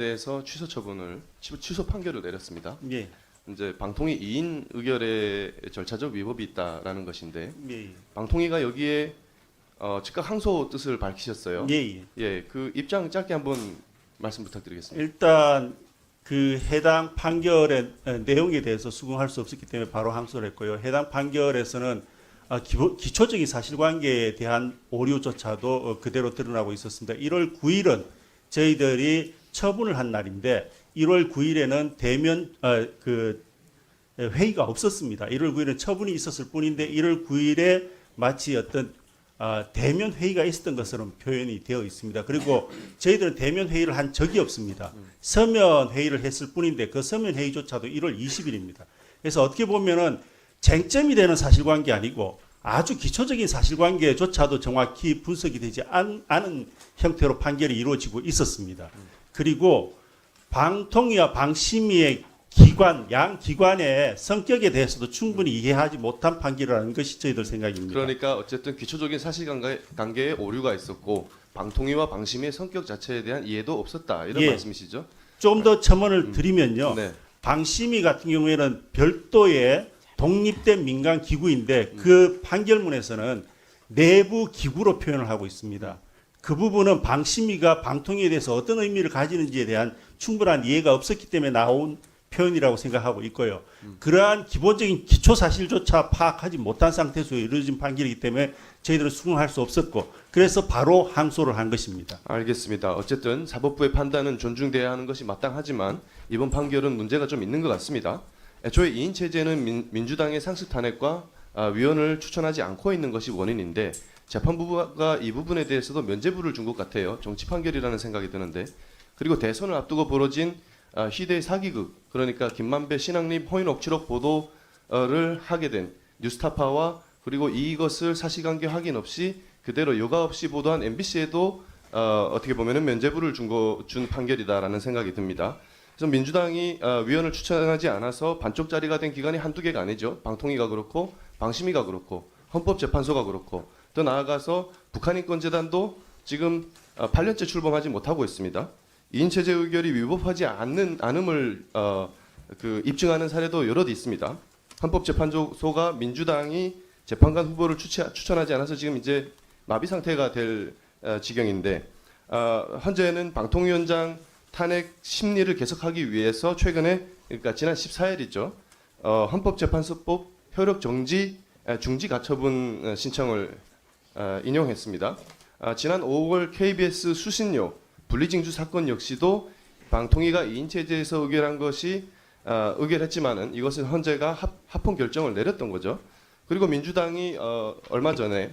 대해서 취소 판결을 내렸습니다. 예. 이제 방통위 2인 의결의 절차적 위법이 있다라는 것인데 예. 방통위가 여기에 즉각 항소 뜻을 밝히셨어요. 예. 예, 그 입장 짧게 한번 말씀 부탁드리겠습니다. 일단 그 해당 판결의 내용에 대해서 수긍할 수 없었기 때문에 바로 항소를 했고요. 해당 판결에서는 기초적인 사실관계에 대한 오류조차도 그대로 드러나고 있었습니다. 1월 9일은 저희들이 처분을 한 날인데 1월 9일에는 대면 회의가 없었습니다. 1월 9일은 처분이 있었을 뿐인데 1월 9일에 마치 어떤 대면 회의가 있었던 것으로 표현이 되어 있습니다. 그리고 저희들은 대면 회의를 한 적이 없습니다. 서면 회의를 했을 뿐인데 그 서면 회의조차도 1월 20일입니다. 그래서 어떻게 보면은 쟁점이 되는 사실관계 아니고 아주 기초적인 사실관계조차도 정확히 분석이 되지 않은 형태로 판결이 이루어지고 있었습니다. 그리고 방통위와 방심위의 양 기관의 성격에 대해서도 충분히 이해하지 못한 판결이라는 것이 저희들 생각입니다. 그러니까 어쨌든 기초적인 사실관계에 오류가 있었고 방통위와 방심위의 성격 자체에 대한 이해도 없었다 이런 말씀이시죠? 좀 더 첨언을 드리면요. 네. 방심위 같은 경우에는 별도의 독립된 민간 기구인데 그 판결문에서는 내부 기구로 표현을 하고 있습니다. 그 부분은 방심위가 방통위에 대해서 어떤 의미를 가지는지에 대한 충분한 이해가 없었기 때문에 나온 표현이라고 생각하고 있고요. 그러한 기본적인 기초 사실조차 파악하지 못한 상태에서 이루어진 판결이기 때문에 저희들은 수긍할 수 없었고 그래서 바로 항소를 한 것입니다. 알겠습니다. 어쨌든 사법부의 판단은 존중돼야 하는 것이 마땅하지만 이번 판결은 문제가 좀 있는 것 같습니다. 애초에 2인 체제는 민주당의 상습 탄핵과 위원을 추천하지 않고 있는 것이 원인인데 재판부가 이 부분에 대해서도 면죄부를 준 것 같아요. 정치 판결이라는 생각이 드는데 그리고 대선을 앞두고 벌어진 희대의 사기극 그러니까 김만배 신앙립 허위 녹취록 보도를 하게 된 뉴스타파와 그리고 이것을 사실관계 확인 없이 그대로 여과 없이 보도한 MBC에도 어떻게 보면은 면죄부를 준 판결이다라는 생각이 듭니다. 그래서 민주당이 위원을 추천하지 않아서 반쪽짜리가 된 기관이 한두 개가 아니죠. 방통위가 그렇고 방심위가 그렇고 헌법재판소가 그렇고 더 나아가서 북한인권재단도 지금 8년째 출범하지 못하고 있습니다. 2인 체제 의결이 위법하지 않음을 입증하는 사례도 여럿 있습니다. 헌법재판소가 민주당이 재판관 후보를 추천하지 않아서 지금 이제 마비 상태가 될 지경인데 현재는 방통위원장 탄핵 심리를 계속하기 위해서 최근에 그러니까 지난 14일이죠. 헌법재판소법 효력 중지 가처분 신청을 인용했습니다. 지난 5월 KBS 수신료 분리징수 사건 역시도 방통위가 2인 체제에서 의결했지만은 이것은 헌재가 합헌 결정을 내렸던 거죠. 그리고 민주당이 얼마 전에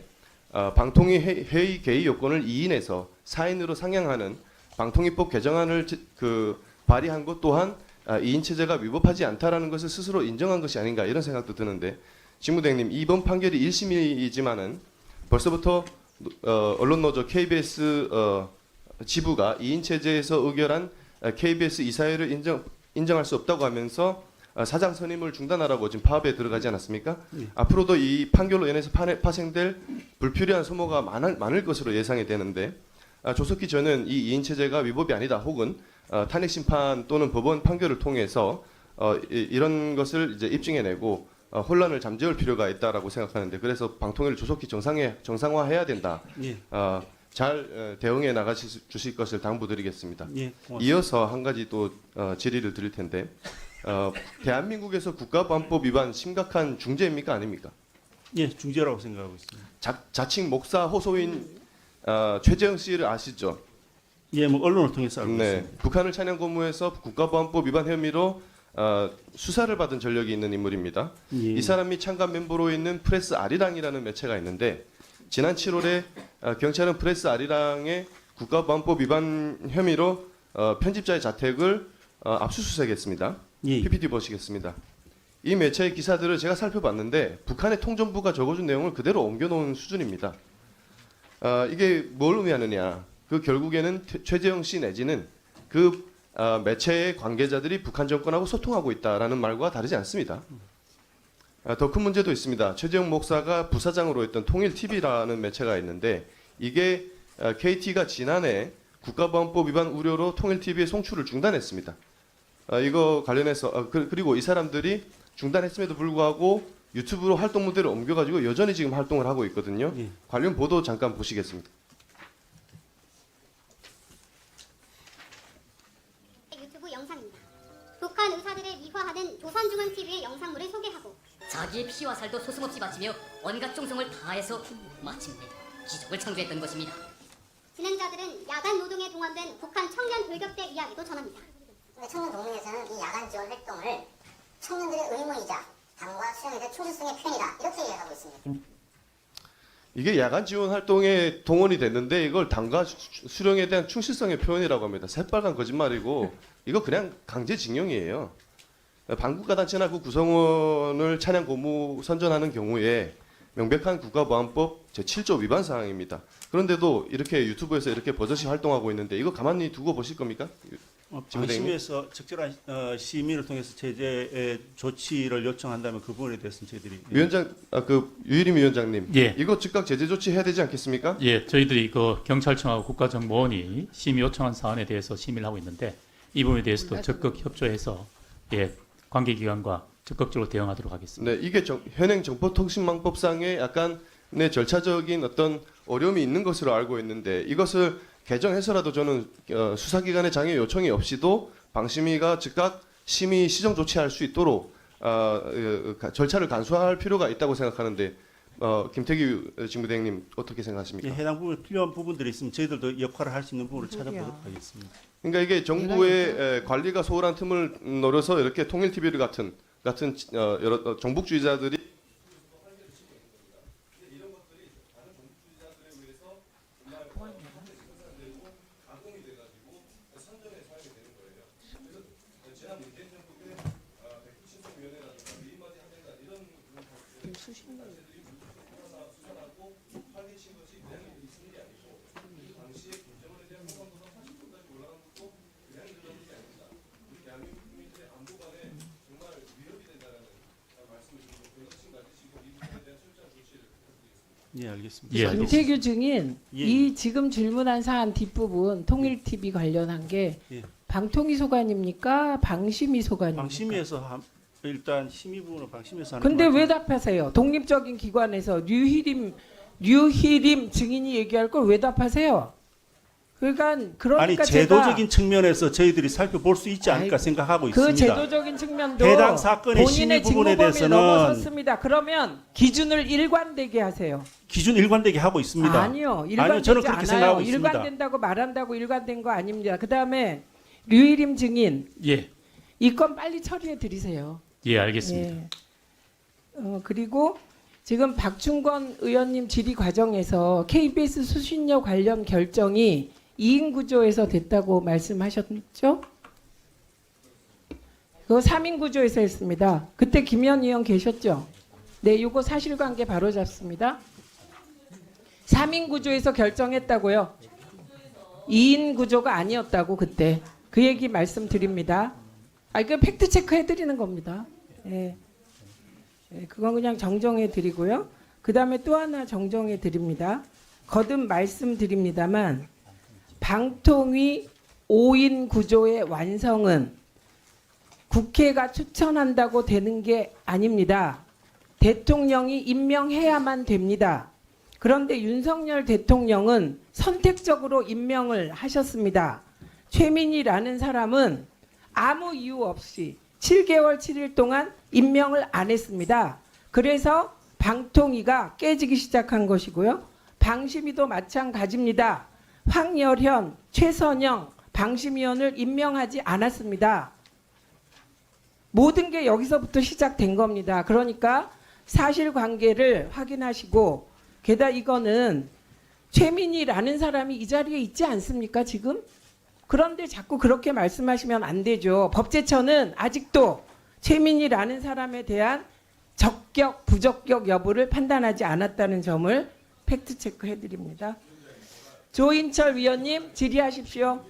방통위 회의 개의 요건을 2인에서 4인으로 상향하는 방통위법 개정안을 발의한 것 또한 2인 체제가 위법하지 않다라는 것을 스스로 인정한 것이 아닌가 이런 생각도 드는데 직무대행님 이번 판결이 1심이지만은 벌써부터 언론노조 KBS 지부가 2인 체제에서 의결한 KBS 이사회를 인정할 수 없다고 하면서 사장 선임을 중단하라고 지금 파업에 들어가지 않았습니까? 앞으로도 이 판결로 인해서 파생될 불필요한 소모가 많을 것으로 예상이 되는데 조속히 저는 이 2인 체제가 위법이 아니다 혹은 탄핵 심판 또는 법원 판결을 통해서 이런 것을 이제 입증해내고 혼란을 잠재울 필요가 있다라고 생각하는데 그래서 방통위를 조속히 정상화해야 된다. 예. 잘 대응해 주실 것을 당부드리겠습니다. 예, 이어서 한 가지 또 질의를 드릴 텐데 대한민국에서 국가보안법 위반 심각한 중죄입니까 아닙니까? 예, 중죄라고 생각하고 있습니다. 자칭 목사 호소인 최재형 씨를 아시죠? 예, 뭐 언론을 통해서 알고 있습니다. 북한을 찬양 고무해서 국가보안법 위반 혐의로 수사를 받은 전력이 있는 인물입니다. 예. 이 사람이 창간 멤버로 있는 프레스 아리랑이라는 매체가 있는데 지난 7월에 경찰은 프레스 아리랑의 국가보안법 위반 혐의로 편집자의 자택을 압수수색했습니다. 예. PPT 보시겠습니다. 이 매체의 기사들을 제가 살펴봤는데 북한의 통전부가 적어준 내용을 그대로 옮겨놓은 수준입니다. 이게 뭘 의미하느냐? 그 결국에는 최재형 씨 내지는 그 매체의 관계자들이 북한 정권하고 소통하고 있다라는 말과 다르지 않습니다. 더 큰 문제도 있습니다. 최재형 목사가 부사장으로 했던 통일TV라는 매체가 있는데 이게 KT가 지난해 국가보안법 위반 우려로 통일TV의 송출을 중단했습니다. 이거 관련해서 그리고 이 사람들이 중단했음에도 불구하고 유튜브로 활동 무대를 옮겨가지고 여전히 지금 활동을 하고 있거든요. 예. 관련 보도 잠깐 보시겠습니다. 유튜브 영상입니다. 북한 의사들을 미화하는 조선중앙TV의 영상물을 소개하고 자기의 피와 살도 소슴없이 바치며 온갖 종성을 다해서 마침내 기적을 창조했던 것입니다. 진행자들은 야간 노동에 동원된 북한 청년 돌격대 이야기도 전합니다. 청년 동맹에서는 이 야간 지원 활동을 청년들의 의무이자 당과 수령에 대한 충실성의 표현이다 이렇게 이해하고 있습니다. 이게 야간 지원 활동에 동원이 됐는데 이걸 당과 수령에 대한 충실성의 표현이라고 합니다. 새빨간 거짓말이고 이거 그냥 강제징용이에요. 반국가 단체나 그 구성원을 찬양 고무 선전하는 경우에 명백한 국가보안법 제7조 위반 사항입니다. 그런데도 이렇게 유튜브에서 이렇게 버젓이 활동하고 있는데 이거 가만히 두고 보실 겁니까? 방심위에서 적절한 심의를 통해서 제재 조치를 요청한다면 그 부분에 대해서는 저희들이 위원장, 유일임 위원장님, 예. 이거 즉각 제재 조치 해야 되지 않겠습니까? 예, 저희들이 그 경찰청하고 국가정보원이 심의 요청한 사안에 대해서 심의를 하고 있는데 이 부분에 대해서도 적극 협조해서 예, 관계기관과 적극적으로 대응하도록 하겠습니다. 네, 이게 현행 정보통신망법상의 약간 절차적인 어떤 어려움이 있는 것으로 알고 있는데 이것을 개정해서라도 저는 수사기관의 장애 요청이 없이도 방심위가 즉각 심의 시정 조치할 수 있도록 절차를 간소화할 필요가 있다고 생각하는데 김태기 직무대행님 어떻게 생각하십니까? 예, 해당 부분 필요한 부분들이 있으면 저희들도 역할을 할 수 있는 부분을 찾아보도록 하겠습니다. 그러니까 이게 정부의 관리가 소홀한 틈을 노려서 이렇게 통일TV 같은 여러 정복주의자들이 예, 알겠습니다. 예, 알겠습니다. 김태규 증인 예. 이 지금 질문한 사안 뒷부분 통일TV 관련한 게 예. 방통위 소관입니까? 방심위 소관입니까? 방심위에서 일단 심의 부분은 방심위에서 하는 근데 것 왜 같습니다. 답하세요? 독립적인 기관에서 류희림 증인이 얘기할 걸 왜 답하세요? 그러니까 아니 제가 제도적인 측면에서 저희들이 살펴볼 수 있지 않을까 아이, 생각하고 그 있습니다. 제도적인 측면도 해당 사건의 심의 본인의 부분에 직무범위를 대해서는 넘어섰습니다. 그러면 기준을 일관되게 하세요. 기준 일관되게 하고 있습니다. 아니요, 일관되지 저는 그렇게 않아요. 생각하고 있습니다. 일관된다고 말한다고 일관된 거 아닙니다. 그 다음에 류일임 증인 예, 이 건 빨리 처리해 드리세요. 예, 알겠습니다. 예. 그리고 지금 박충건 의원님 질의 과정에서 KBS 수신료 관련 결정이 2인 구조에서 됐다고 말씀하셨죠? 그거 3인 구조에서 했습니다. 그때 김현 의원 계셨죠? 네, 이거 사실관계 바로 잡습니다. 3인 구조에서 결정했다고요. 2인 구조가 아니었다고 그때. 그 얘기 말씀드립니다. 이거 팩트 체크 해드리는 겁니다. 예. 예, 그건 그냥 정정해 드리고요. 그 다음에 또 하나 정정해 드립니다. 거듭 말씀드립니다만 방통위 5인 구조의 완성은 국회가 추천한다고 되는 게 아닙니다. 대통령이 임명해야만 됩니다. 그런데 윤석열 대통령은 선택적으로 임명을 하셨습니다. 최민희라는 사람은 아무 이유 없이 7개월 7일 동안 임명을 안 했습니다. 그래서 방통위가 깨지기 시작한 것이고요. 방심위도 마찬가지입니다. 황열현, 최선영 방심위원을 임명하지 않았습니다. 모든 게 여기서부터 시작된 겁니다. 그러니까 사실관계를 확인하시고 게다가 이거는 최민희라는 사람이 이 자리에 있지 않습니까 지금? 그런데 자꾸 그렇게 말씀하시면 안 되죠. 법제처는 아직도 최민희라는 사람에 대한 적격, 부적격 여부를 판단하지 않았다는 점을 팩트체크 해드립니다. 조인철 위원님 질의하십시오.